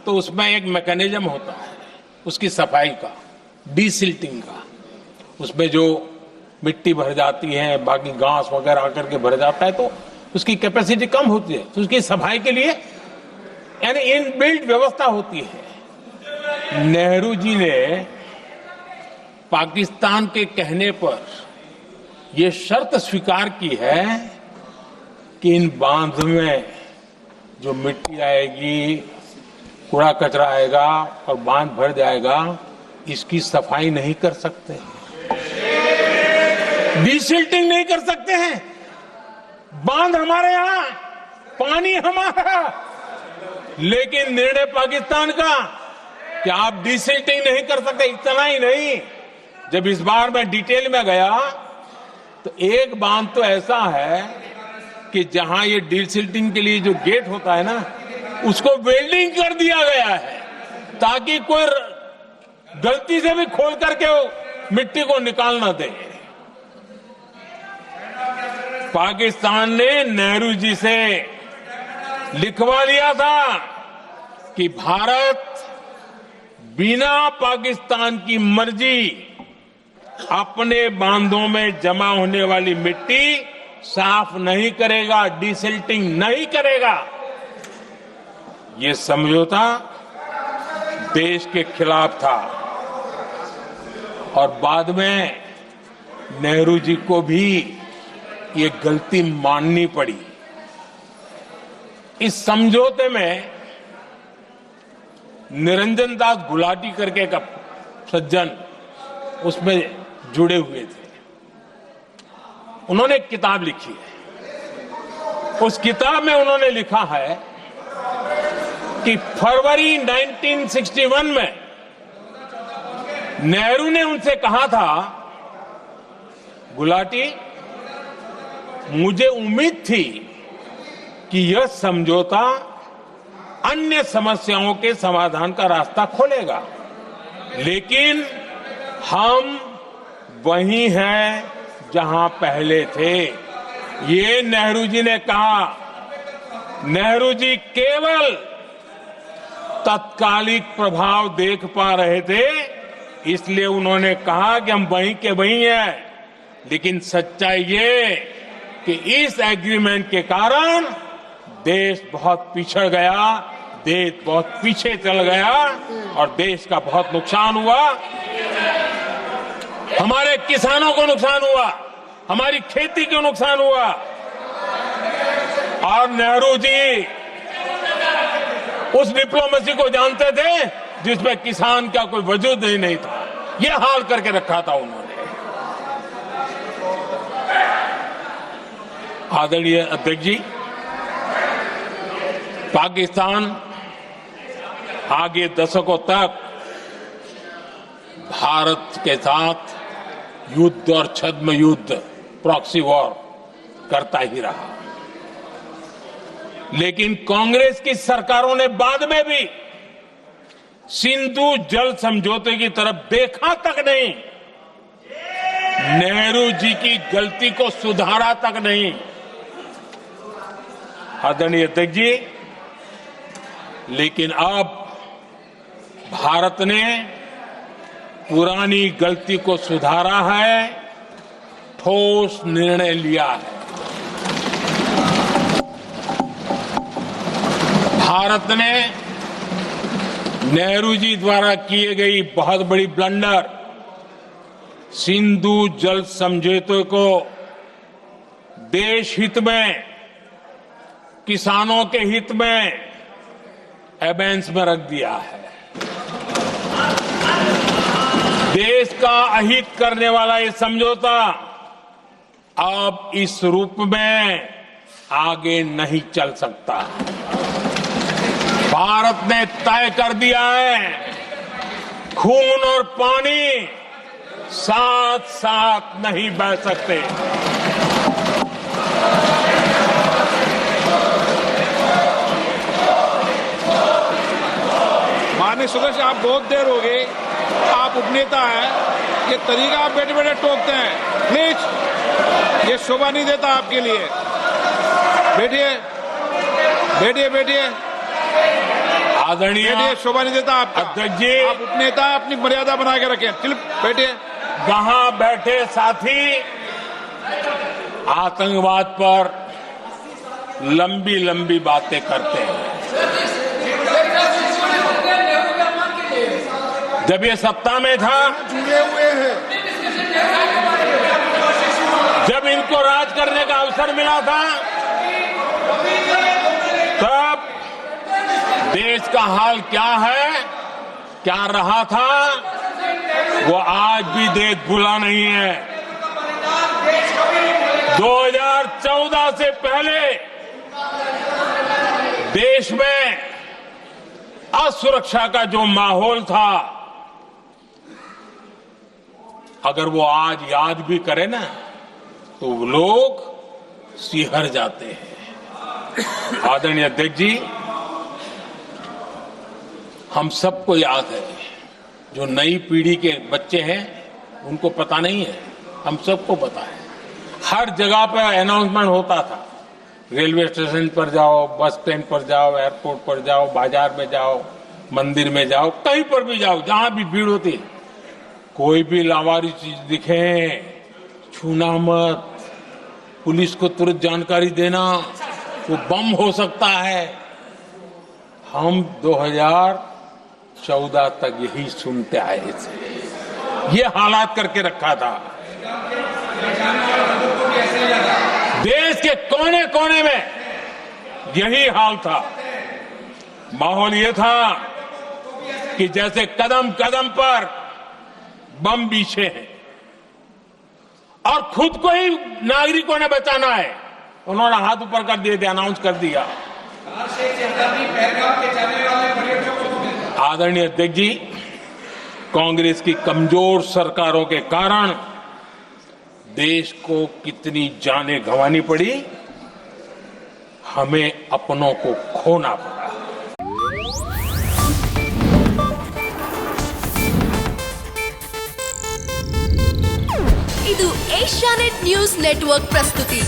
तो उसमें एक मैकेनिज्म होता है उसकी सफाई का, डीसिल्टिंग का। उसमें जो मिट्टी भर जाती है, बाकी घास वगैरह आकर के भर जाता है, तो उसकी कैपेसिटी कम होती है, तो उसकी सफाई के लिए यानी इनबिल्ट व्यवस्था होती है। नेहरू जी ने पाकिस्तान के कहने पर यह शर्त स्वीकार की है कि इन बांध में जो मिट्टी आएगी, कूड़ा कचरा आएगा और बांध भर जाएगा, इसकी सफाई नहीं कर सकते, डीसिल्टिंग नहीं कर सकते हैं। बांध हमारे यहां, पानी हमारा, लेकिन निर्णय पाकिस्तान का कि आप डीसिल्टिंग नहीं कर सकते। इतना ही नहीं, जब इस बार मैं डिटेल में गया तो एक बांध तो ऐसा है कि जहां ये डीसिल्टिंग के लिए जो गेट होता है ना, उसको वेल्डिंग कर दिया गया है ताकि कोई गलती से भी खोल करके मिट्टी को निकाल ना दे। पाकिस्तान ने नेहरू जी से लिखवा लिया था कि भारत बिना पाकिस्तान की मर्जी अपने बांधों में जमा होने वाली मिट्टी साफ नहीं करेगा, डीसिल्टिंग नहीं करेगा। ये समझौता देश के खिलाफ था और बाद में नेहरू जी को भी ये गलती माननी पड़ी। इस समझौते में निरंजन दास गुलाटी करके एक सज्जन उसमें जुड़े हुए थे। उन्होंने एक किताब लिखी है। उस किताब में उन्होंने लिखा है कि फरवरी 1961 में नेहरू ने उनसे कहा था, गुलाटी, मुझे उम्मीद थी कि यह समझौता अन्य समस्याओं के समाधान का रास्ता खोलेगा, लेकिन हम वहीं हैं जहां पहले थे। ये नेहरू जी ने कहा। नेहरू जी केवल तत्कालिक प्रभाव देख पा रहे थे, इसलिए उन्होंने कहा कि हम वहीं के वहीं हैं, लेकिन सच्चाई ये कि इस एग्रीमेंट के कारण देश बहुत पिछड़ गया, देश बहुत पीछे चल गया और देश का बहुत नुकसान हुआ। हमारे किसानों को नुकसान हुआ, हमारी खेती को नुकसान हुआ। और नेहरू जी उस डिप्लोमेसी को जानते थे जिसमें किसान का कोई वजूद ही नहीं था। यह हाल करके रखा था उन्होंने। आदरणीय अध्यक्ष जी, पाकिस्तान आगे दशकों तक भारत के साथ युद्ध और छद्म युद्ध, प्रॉक्सी वॉर करता ही रहा, लेकिन कांग्रेस की सरकारों ने बाद में भी सिंधु जल समझौते की तरफ देखा तक नहीं, नेहरू जी की गलती को सुधारा तक नहीं। आदरणीय अध्यक्ष जी, लेकिन अब भारत ने पुरानी गलती को सुधारा है, ठोस निर्णय लिया है। भारत ने नेहरू जी द्वारा किए गई बहुत बड़ी ब्लंडर, सिंधु जल समझौते को देश हित में, किसानों के हित में एबेंस में रख दिया है। देश का अहित करने वाला ये समझौता अब इस रूप में आगे नहीं चल सकता। भारत ने तय कर दिया है, खून और पानी साथ साथ नहीं बह सकते। माननीय सदस्य, आप बहुत देर हो गई, आप उपनेता हैं, ये तरीका आप बैठे बैठे टोकते हैं, प्लीज, ये शोभा नहीं देता आपके लिए। बैठिए बैठिए बैठिए। आदरणीय बैठिए, शोभा नहीं देता आपका। अध्यक्ष जी, आप उपनेता हैं, अपनी मर्यादा बना के रखें। चल बैठिए। वहां बैठे साथी आतंकवाद पर लंबी लंबी बातें करते हैं। जब ये सत्ता में था, जुड़े हुए हैं। जब इनको राज करने का अवसर मिला था, तब देश का हाल क्या है, क्या रहा था, वो आज भी देश भूला नहीं है। 2014 से पहले देश में असुरक्षा का जो माहौल था, अगर वो आज याद भी करे ना, तो लोग सिहर जाते हैं। आदरणीय अध्यक्ष जी, हम सबको याद है, जो नई पीढ़ी के बच्चे हैं उनको पता नहीं है, हम सबको पता है। हर जगह पर अनाउंसमेंट होता था, रेलवे स्टेशन पर जाओ, बस स्टैंड पर जाओ, एयरपोर्ट पर जाओ, बाजार में जाओ, मंदिर में जाओ, कहीं पर भी जाओ, जहां भी भीड़ होती है, कोई भी लावारिस चीज दिखे छूना मत, पुलिस को तुरंत जानकारी देना, वो बम हो सकता है। हम 2014 तक यही सुनते आए थे, ये हालात करके रखा था। देश के कोने कोने में यही हाल था। माहौल ये था कि जैसे कदम कदम पर बम बिछे हैं और खुद को ही नागरिकों ने बचाना है, उन्होंने हाथ ऊपर कर दिए थे, अनाउंस कर दिया। आदरणीय अध्यक्ष जी, कांग्रेस की कमजोर सरकारों के कारण देश को कितनी जानें गंवानी पड़ी, हमें अपनों को खोना पड़ा। ಇದು ಏಷ್ಯಾನೆಟ್ ನ್ಯೂಸ್ ನೆಟ್ವರ್ಕ್ ಪ್ರಸ್ತುತಿ.